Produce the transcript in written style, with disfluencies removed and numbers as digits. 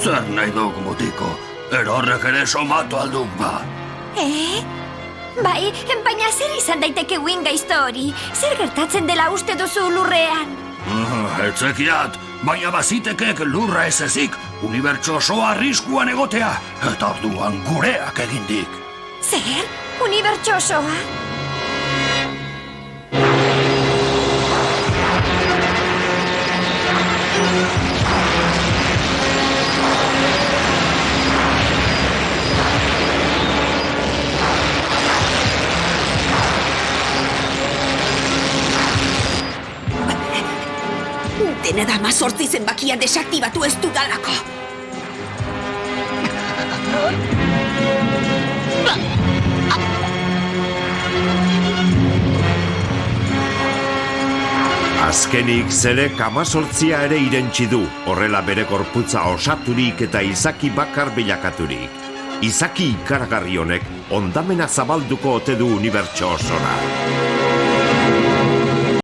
Zer nahi duk mutiko, erorrek ere somatu alduk ba. Bai, baina zer izan daiteke Wingaizto hori? Zer gertatzen dela uste duzu lurrean? Etzekiat, baina bazitekek lurra ez ezik, unibertso osoa arriskuan egotea, eta orduan gureak egindik. Zer? Unibertso osoa? Dena da 18 zenbakia desaktibatu ez dudalako. Azkenik Zerek 18 ere irentsi du, horrela bere gorputza osaturik eta izaki bakar bilakaturik. Izaki ikaragarri honek ondamena zabalduko ote du unibertso osora.